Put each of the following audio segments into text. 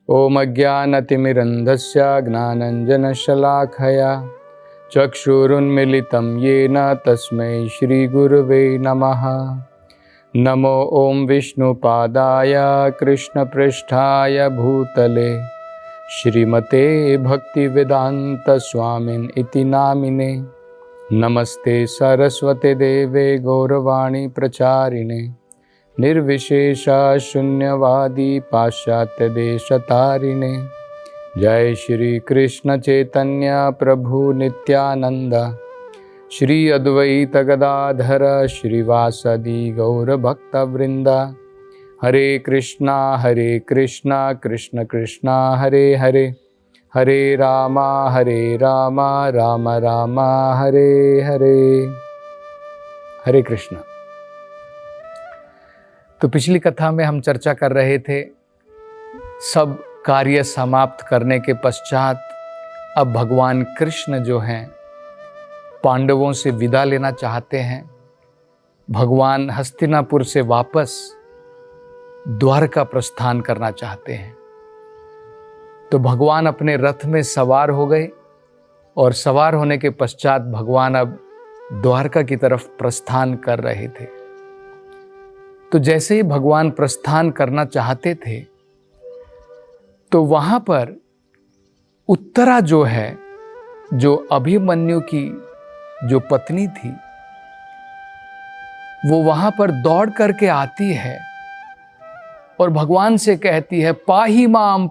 ओम अज्ञानतिमिरन्धस्य ज्ञानाञ्जनशलाखया चक्षुरुन्मीलितं येन तस्मै श्रीगुरुवे नमः। नमो ओम विष्णुपादाय कृष्णपृष्ठाय भूतले श्रीमते भक्तिवेदान्तस्वामिन् इति नामिने। नमस्ते सरस्वते देवे गौरवाणी प्रचारिणे निर्विशेष शून्यवादी पाश्चात्य देशतारिणे। जय श्री कृष्ण चैतन्य प्रभु नित्यानंद श्री अद्वैत गदाधर श्रीवासदि गौर भक्तवृंद। हरे कृष्णा कृष्ण कृष्णा हरे हरे, हरे राम राम राम हरे हरे। हरे कृष्ण। तो पिछली कथा में हम चर्चा कर रहे थे, सब कार्य समाप्त करने के पश्चात अब भगवान कृष्ण जो हैं पांडवों से विदा लेना चाहते हैं। भगवान हस्तिनापुर से वापस द्वारका प्रस्थान करना चाहते हैं। तो भगवान अपने रथ में सवार हो गए और सवार होने के पश्चात भगवान अब द्वारका की तरफ प्रस्थान कर रहे थे। तो जैसे ही भगवान प्रस्थान करना चाहते थे तो वहां पर उत्तरा जो है, जो अभिमन्यु की जो पत्नी थी, वो वहां पर दौड़ करके आती है और भगवान से कहती है, पाही माम,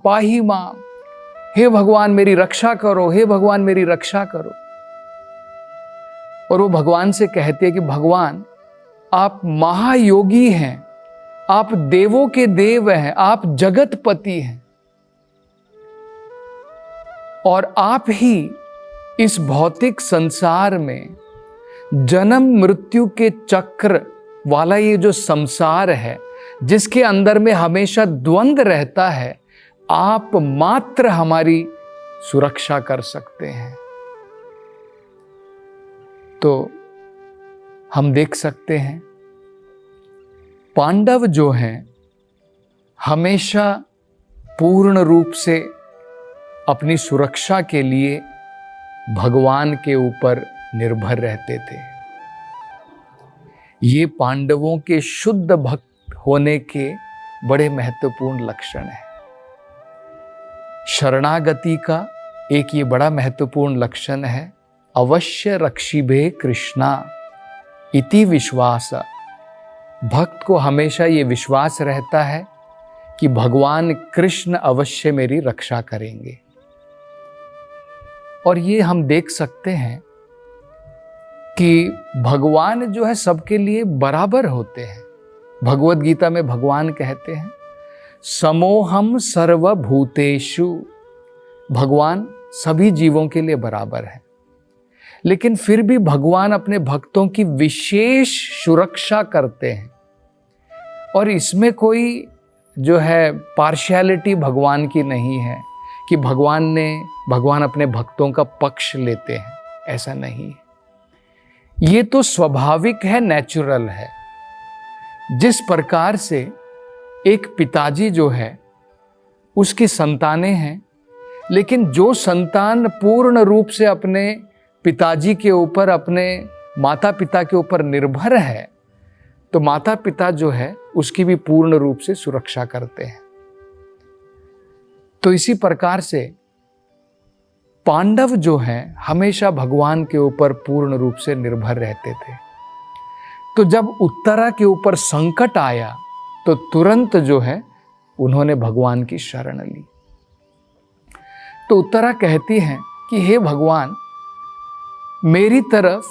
हे भगवान मेरी रक्षा करो, हे भगवान मेरी रक्षा करो। और वो भगवान से कहती है कि भगवान आप महायोगी हैं, आप देवों के देव हैं, आप जगतपति हैं और आप ही इस भौतिक संसार में जन्म मृत्यु के चक्र वाला ये जो संसार है, जिसके अंदर में हमेशा द्वंद्व रहता है, आप मात्र हमारी सुरक्षा कर सकते हैं। तो हम देख सकते हैं पांडव जो हैं हमेशा पूर्ण रूप से अपनी सुरक्षा के लिए भगवान के ऊपर निर्भर रहते थे। ये पांडवों के शुद्ध भक्त होने के बड़े महत्वपूर्ण लक्षण हैं। शरणागति का एक ये बड़ा महत्वपूर्ण लक्षण है, अवश्य रक्षिभे कृष्णा इति विश्वास। भक्त को हमेशा ये विश्वास रहता है कि भगवान कृष्ण अवश्य मेरी रक्षा करेंगे। और ये हम देख सकते हैं कि भगवान जो है सबके लिए बराबर होते हैं। भगवद गीता में भगवान कहते हैं, समोहम सर्वभूतेषु। भगवान सभी जीवों के लिए बराबर है, लेकिन फिर भी भगवान अपने भक्तों की विशेष सुरक्षा करते हैं। और इसमें कोई जो है पार्शियलिटी भगवान की नहीं है कि भगवान अपने भक्तों का पक्ष लेते हैं, ऐसा नहीं है। ये तो स्वाभाविक है, नेचुरल है। जिस प्रकार से एक पिताजी जो है उसकी संतानें हैं, लेकिन जो संतान पूर्ण रूप से अपने पिताजी के ऊपर, अपने माता पिता के ऊपर निर्भर है, तो माता पिता जो है उसकी भी पूर्ण रूप से सुरक्षा करते हैं। तो इसी प्रकार से पांडव जो हैं हमेशा भगवान के ऊपर पूर्ण रूप से निर्भर रहते थे। तो जब उत्तरा के ऊपर संकट आया तो तुरंत जो है उन्होंने भगवान की शरण ली। तो उत्तरा कहती हैं कि हे भगवान, मेरी तरफ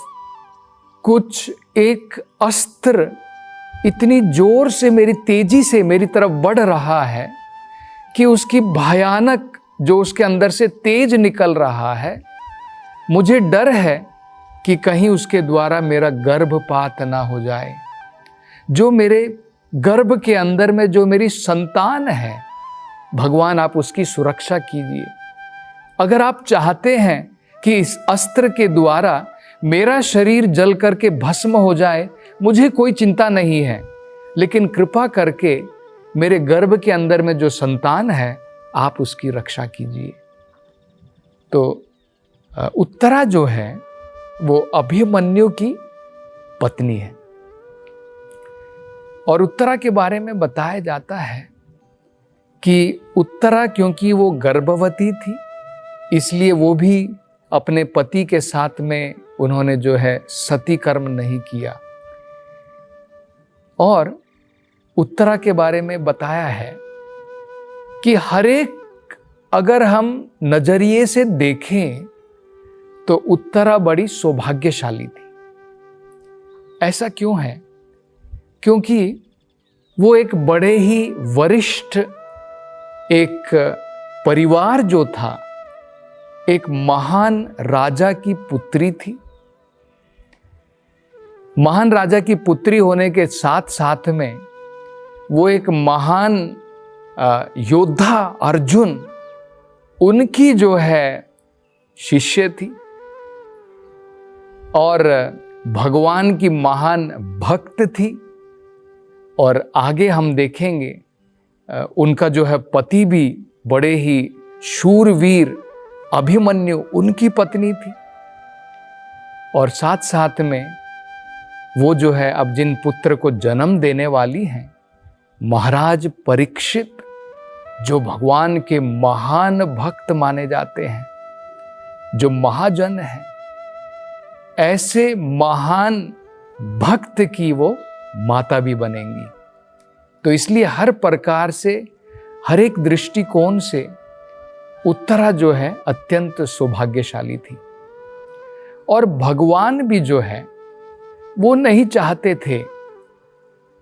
कुछ एक अस्त्र इतनी जोर से, मेरी तेजी से मेरी तरफ बढ़ रहा है कि उसकी भयानक जो उसके अंदर से तेज निकल रहा है, मुझे डर है कि कहीं उसके द्वारा मेरा गर्भपात ना हो जाए। जो मेरे गर्भ के अंदर में जो मेरी संतान है, भगवान आप उसकी सुरक्षा कीजिए। अगर आप चाहते हैं कि इस अस्त्र के द्वारा मेरा शरीर जल करके भस्म हो जाए, मुझे कोई चिंता नहीं है, लेकिन कृपा करके मेरे गर्भ के अंदर में जो संतान है आप उसकी रक्षा कीजिए। तो उत्तरा जो है वो अभिमन्यु की पत्नी है, और उत्तरा के बारे में बताया जाता है कि उत्तरा क्योंकि वो गर्भवती थी, इसलिए वो भी अपने पति के साथ में उन्होंने जो है सती कर्म नहीं किया। और उत्तरा के बारे में बताया है कि हर एक अगर हम नजरिए से देखें तो उत्तरा बड़ी सौभाग्यशाली थी। ऐसा क्यों है? क्योंकि वो एक बड़े ही वरिष्ठ एक परिवार जो था, एक महान राजा की पुत्री थी। महान राजा की पुत्री होने के साथ साथ में वो एक महान योद्धा अर्जुन, उनकी जो है शिष्य थी, और भगवान की महान भक्त थी। और आगे हम देखेंगे उनका जो है पति भी बड़े ही शूरवीर अभिमन्यु उनकी पत्नी थी। और साथ साथ में वो जो है अब जिन पुत्र को जन्म देने वाली हैं, महाराज परीक्षित, जो भगवान के महान भक्त माने जाते हैं, जो महाजन हैं, ऐसे महान भक्त की वो माता भी बनेंगी। तो इसलिए हर प्रकार से, हर एक दृष्टिकोण से उत्तरा जो है अत्यंत सौभाग्यशाली थी। और भगवान भी जो है वो नहीं चाहते थे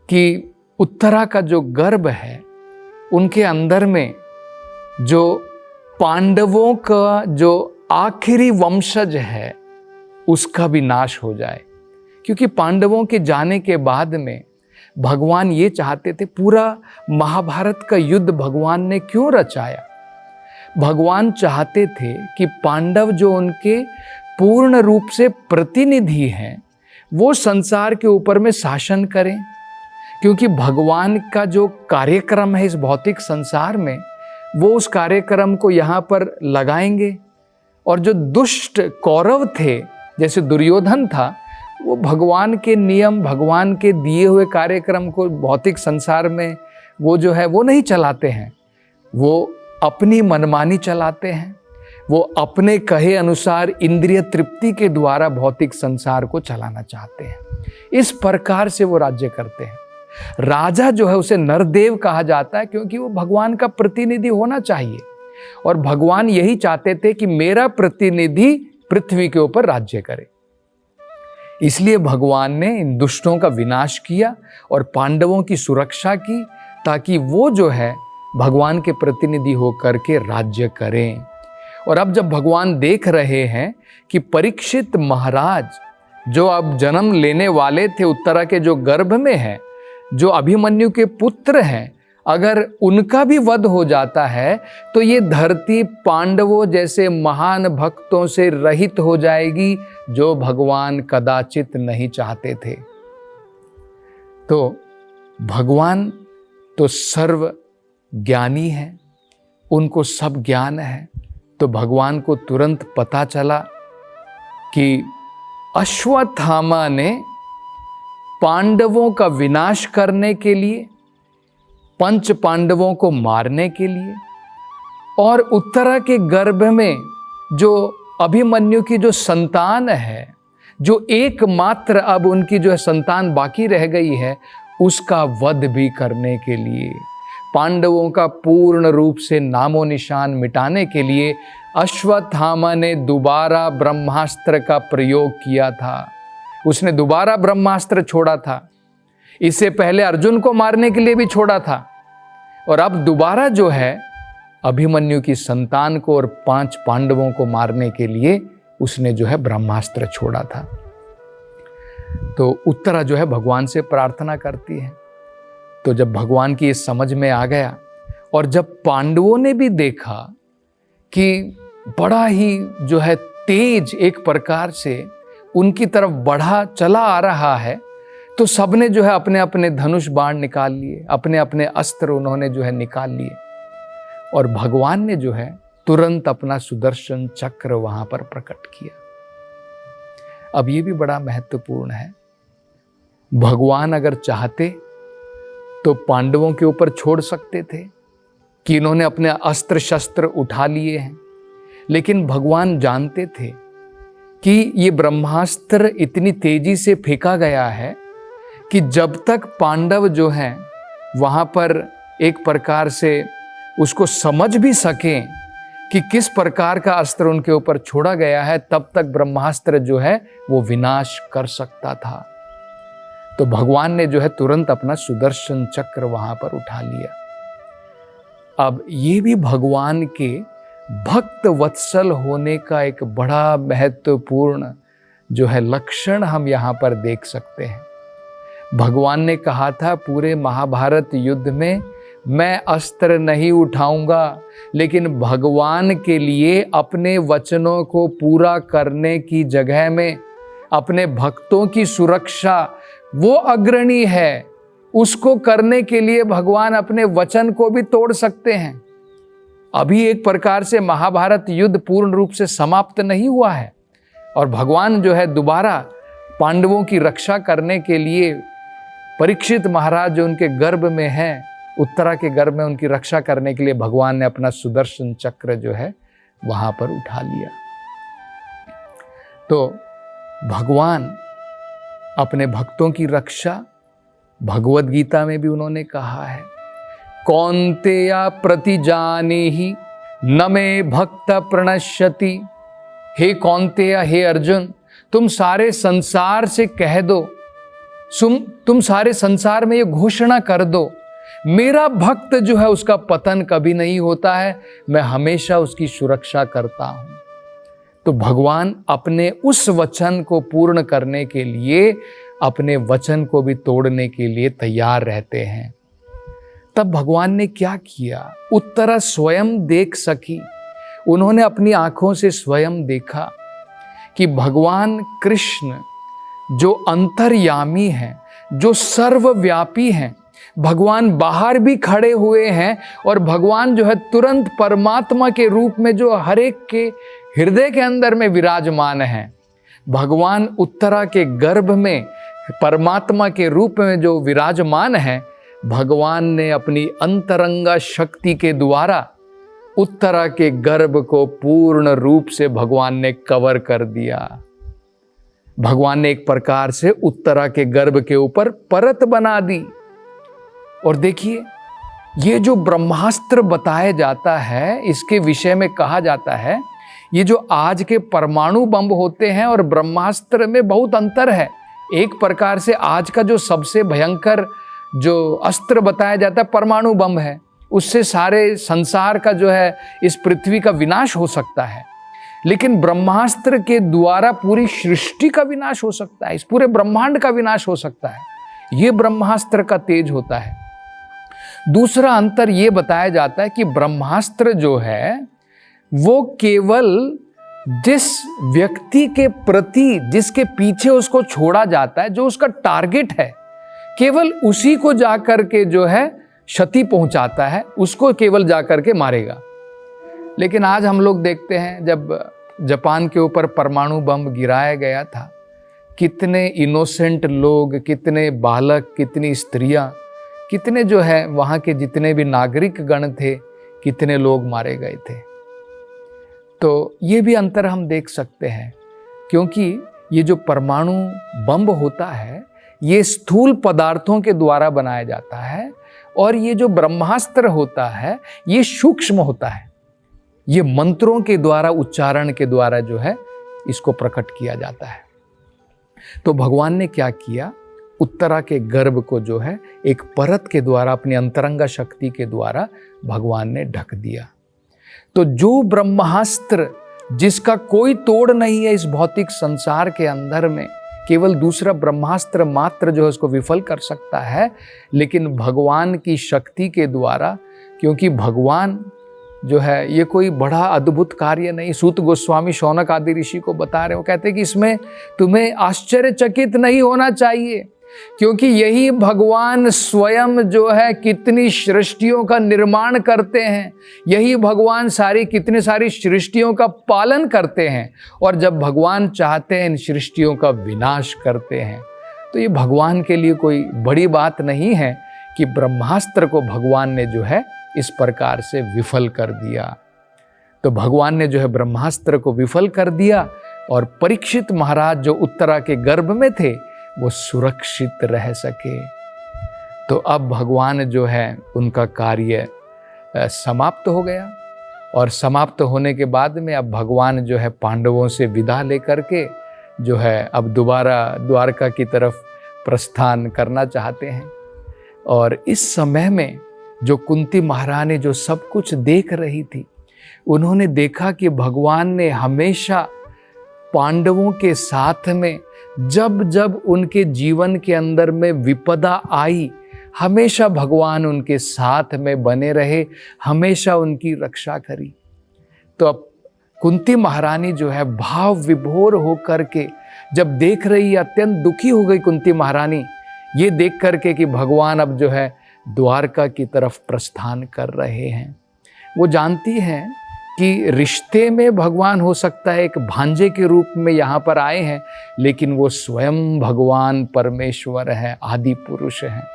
कि उत्तरा का जो गर्भ है उनके अंदर में जो पांडवों का जो आखिरी वंशज है उसका भी नाश हो जाए। क्योंकि पांडवों के जाने के बाद में भगवान ये चाहते थे, पूरा महाभारत का युद्ध भगवान ने क्यों रचाया? भगवान चाहते थे कि पांडव जो उनके पूर्ण रूप से प्रतिनिधि हैं वो संसार के ऊपर में शासन करें। क्योंकि भगवान का जो कार्यक्रम है इस भौतिक संसार में, वो उस कार्यक्रम को यहाँ पर लगाएंगे। और जो दुष्ट कौरव थे, जैसे दुर्योधन था, वो भगवान के नियम, भगवान के दिए हुए कार्यक्रम को भौतिक संसार में वो जो है वो नहीं चलाते हैं। वो अपनी मनमानी चलाते हैं। वो अपने कहे अनुसार इंद्रिय तृप्ति के द्वारा भौतिक संसार को चलाना चाहते हैं। इस प्रकार से वो राज्य करते हैं। राजा जो है उसे नरदेव कहा जाता है, क्योंकि वो भगवान का प्रतिनिधि होना चाहिए। और भगवान यही चाहते थे कि मेरा प्रतिनिधि पृथ्वी के ऊपर राज्य करे। इसलिए भगवान ने इन दुष्टों का विनाश किया और पांडवों की सुरक्षा की, ताकि वो जो है भगवान के प्रतिनिधि होकर के राज्य करें। और अब जब भगवान देख रहे हैं कि परीक्षित महाराज जो अब जन्म लेने वाले थे उत्तरा के जो गर्भ में है, जो अभिमन्यु के पुत्र हैं, अगर उनका भी वध हो जाता है तो ये धरती पांडवों जैसे महान भक्तों से रहित हो जाएगी, जो भगवान कदाचित नहीं चाहते थे। तो भगवान तो सर्व ज्ञानी है, उनको सब ज्ञान है। तो भगवान को तुरंत पता चला कि अश्वत्थामा ने पांडवों का विनाश करने के लिए, पंच पांडवों को मारने के लिए, और उत्तरा के गर्भ में जो अभिमन्यु की जो संतान है, जो एकमात्र अब उनकी जो संतान बाकी रह गई है, उसका वध भी करने के लिए, पांडवों का पूर्ण रूप से नामो निशान मिटाने के लिए अश्वत्थामा ने दोबारा ब्रह्मास्त्र का प्रयोग किया था। उसने दोबारा ब्रह्मास्त्र छोड़ा था। इससे पहले अर्जुन को मारने के लिए भी छोड़ा था, और अब दोबारा जो है अभिमन्यु की संतान को और 5 पांडवों को मारने के लिए उसने जो है ब्रह्मास्त्र छोड़ा था। तो उत्तरा जो है भगवान से प्रार्थना करती है। तो जब भगवान की इस समझ में आ गया, और जब पांडवों ने भी देखा कि बड़ा ही जो है तेज एक प्रकार से उनकी तरफ बढ़ा चला आ रहा है, तो सबने जो है अपने अपने धनुष बाण निकाल लिए, अपने अपने अस्त्र उन्होंने जो है निकाल लिए। और भगवान ने जो है तुरंत अपना सुदर्शन चक्र वहां पर प्रकट किया। अब ये भी बड़ा महत्वपूर्ण है, भगवान अगर चाहते तो पांडवों के ऊपर छोड़ सकते थे कि इन्होंने अपने अस्त्र शस्त्र उठा लिए हैं, लेकिन भगवान जानते थे कि ये ब्रह्मास्त्र इतनी तेजी से फेंका गया है कि जब तक पांडव जो हैं वहां पर एक प्रकार से उसको समझ भी सकें कि किस प्रकार का अस्त्र उनके ऊपर छोड़ा गया है, तब तक ब्रह्मास्त्र जो है वो विनाश कर सकता था। तो भगवान ने जो है तुरंत अपना सुदर्शन चक्र वहां पर उठा लिया। अब ये भी भगवान के भक्त वत्सल होने का एक बड़ा महत्वपूर्ण जो है लक्षण हम यहाँ पर देख सकते हैं। भगवान ने कहा था पूरे महाभारत युद्ध में मैं अस्त्र नहीं उठाऊंगा, लेकिन भगवान के लिए अपने वचनों को पूरा करने की जगह में अपने भक्तों की सुरक्षा वो अग्रणी है, उसको करने के लिए भगवान अपने वचन को भी तोड़ सकते हैं। अभी एक प्रकार से महाभारत युद्ध पूर्ण रूप से समाप्त नहीं हुआ है और भगवान जो है दोबारा पांडवों की रक्षा करने के लिए परीक्षित महाराज जो उनके गर्भ में हैं, उत्तरा के गर्भ में उनकी रक्षा करने के लिए भगवान ने अपना सुदर्शन चक्र जो है वहां पर उठा लिया। तो भगवान अपने भक्तों की रक्षा भगवद गीता में भी उन्होंने कहा है, कौन्तेया प्रतिजानीहि न मे भक्त प्रणश्यति। हे कौन्तेया, हे अर्जुन, तुम सारे संसार से कह दो, तुम सारे संसार में ये घोषणा कर दो, मेरा भक्त जो है उसका पतन कभी नहीं होता है, मैं हमेशा उसकी सुरक्षा करता हूं। तो भगवान अपने उस वचन को पूर्ण करने के लिए अपने वचन को भी तोड़ने के लिए तैयार रहते हैं। तब भगवान ने क्या किया, उत्तरा स्वयं देख सकी, उन्होंने अपनी आंखों से स्वयं देखा कि भगवान कृष्ण जो अंतर्यामी हैं, जो सर्वव्यापी हैं, भगवान बाहर भी खड़े हुए हैं और भगवान जो है तुरंत परमात्मा के रूप में जो हर एक के हृदय के अंदर में विराजमान है। भगवान उत्तरा के गर्भ में परमात्मा के रूप में जो विराजमान है, भगवान ने अपनी अंतरंगा शक्ति के द्वारा उत्तरा के गर्भ को पूर्ण रूप से भगवान ने कवर कर दिया। भगवान ने एक प्रकार से उत्तरा के गर्भ के ऊपर परत बना दी। और देखिए, ये जो ब्रह्मास्त्र बताया जाता है, इसके विषय में कहा जाता है, ये जो आज के परमाणु बम होते हैं और ब्रह्मास्त्र में बहुत अंतर है। एक प्रकार से आज का जो सबसे भयंकर जो अस्त्र बताया जाता है परमाणु बम है, उससे सारे संसार का जो है इस पृथ्वी का विनाश हो सकता है, लेकिन ब्रह्मास्त्र के द्वारा पूरी सृष्टि का विनाश हो सकता है, इस पूरे ब्रह्मांड का विनाश हो सकता है। ये ब्रह्मास्त्र का तेज होता है। दूसरा अंतर ये बताया जाता है कि ब्रह्मास्त्र जो है वो केवल जिस व्यक्ति के प्रति, जिसके पीछे उसको छोड़ा जाता है, जो उसका टारगेट है, केवल उसी को जाकर के जो है क्षति पहुंचाता है, उसको केवल जाकर के मारेगा। लेकिन आज हम लोग देखते हैं, जब जापान के ऊपर परमाणु बम गिराया गया था, कितने इनोसेंट लोग, कितने बालक, कितनी स्त्रियां, कितने जो है वहाँ के जितने भी नागरिक गण थे, कितने लोग मारे गए थे। तो ये भी अंतर हम देख सकते हैं, क्योंकि ये जो परमाणु बम होता है ये स्थूल पदार्थों के द्वारा बनाया जाता है और ये जो ब्रह्मास्त्र होता है ये सूक्ष्म होता है। ये मंत्रों के द्वारा, उच्चारण के द्वारा जो है इसको प्रकट किया जाता है। तो भगवान ने क्या किया, उत्तरा के गर्भ को जो है एक परत के द्वारा, अपनी अंतरंगा शक्ति के द्वारा भगवान ने ढक दिया। तो जो ब्रह्मास्त्र जिसका कोई तोड़ नहीं है इस भौतिक संसार के अंदर में, केवल दूसरा ब्रह्मास्त्र मात्र जो है उसको विफल कर सकता है, लेकिन भगवान की शक्ति के द्वारा, क्योंकि भगवान जो है ये कोई बड़ा अद्भुत कार्य नहीं। सूत गोस्वामी शौनक आदि ऋषि को बता रहे, वो कहते हैं कि इसमें तुम्हें आश्चर्यचकित नहीं होना चाहिए। क्योंकि यही भगवान स्वयं जो है कितनी सृष्टियों का निर्माण करते हैं, यही भगवान कितनी सारी सृष्टियों का पालन करते हैं, और जब भगवान चाहते हैं इन सृष्टियों का विनाश करते हैं। तो ये भगवान के लिए कोई बड़ी बात नहीं है कि ब्रह्मास्त्र को भगवान ने जो है इस प्रकार से विफल कर दिया। तो भगवान ने जो है ब्रह्मास्त्र को विफल कर दिया, और परीक्षित महाराज जो उत्तरा के गर्भ में थे वो सुरक्षित रह सके। तो अब भगवान जो है उनका कार्य समाप्त हो गया, और समाप्त होने के बाद में अब भगवान जो है पांडवों से विदा लेकर के जो है अब दोबारा द्वारका की तरफ प्रस्थान करना चाहते हैं। और इस समय में जो कुंती महारानी जो सब कुछ देख रही थी, उन्होंने देखा कि भगवान ने हमेशा पांडवों के साथ में जब जब उनके जीवन के अंदर में विपदा आई, हमेशा भगवान उनके साथ में बने रहे, हमेशा उनकी रक्षा करी। तो अब कुंती महारानी जो है भाव विभोर होकर के जब देख रही, अत्यंत दुखी हो गई कुंती महारानी ये देख करके कि भगवान अब जो है द्वारका की तरफ प्रस्थान कर रहे हैं। वो जानती हैं कि रिश्ते में भगवान हो सकता है एक भांजे के रूप में यहाँ पर आए हैं, लेकिन वो स्वयं भगवान परमेश्वर है, आदि पुरुष हैं।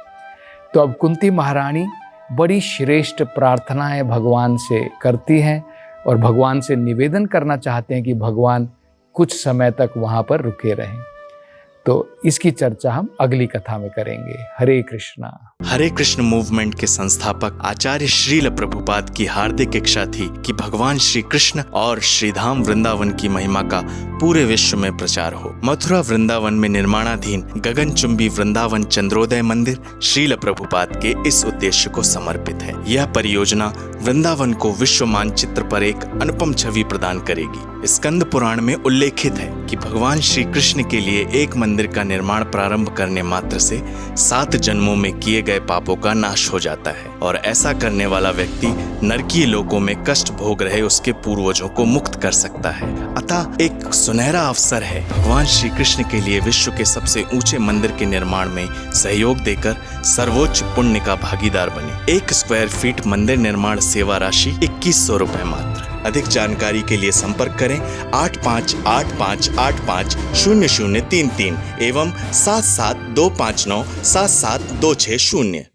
तो अब कुंती महारानी बड़ी श्रेष्ठ प्रार्थनाएं भगवान से करती हैं, और भगवान से निवेदन करना चाहते हैं कि भगवान कुछ समय तक वहाँ पर रुके रहें। तो इसकी चर्चा हम अगली कथा में करेंगे। हरे कृष्णा। हरे कृष्ण मूवमेंट के संस्थापक आचार्य श्रील प्रभुपाद की हार्दिक इच्छा थी कि भगवान श्री कृष्ण और श्रीधाम वृंदावन की महिमा का पूरे विश्व में प्रचार हो। मथुरा वृंदावन में निर्माणाधीन गगनचुंबी वृंदावन चंद्रोदय मंदिर श्रील प्रभुपाद के इस उद्देश्य को समर्पित है। यह परियोजना वृंदावन को विश्व मानचित्र पर एक अनुपम छवि प्रदान करेगी। स्कंद पुराण में उल्लेखित है कि भगवान श्री कृष्ण के लिए एक मंदिर का निर्माण प्रारंभ करने मात्र से 7 जन्मों में किए गए पापों का नाश हो जाता है, और ऐसा करने वाला व्यक्ति नरकीय लोकों में कष्ट भोग रहे उसके पूर्वजों को मुक्त कर सकता है। अतः एक सुनहरा अवसर है भगवान श्री कृष्ण के लिए विश्व के सबसे ऊंचे मंदिर के निर्माण में सहयोग देकर सर्वोच्च पुण्य का भागीदार बने। 1 स्क्वायर फीट मंदिर निर्माण सेवा राशि 2100 रुपए मात्र। अधिक जानकारी के लिए संपर्क करें 8585850033 एवं 7725977260।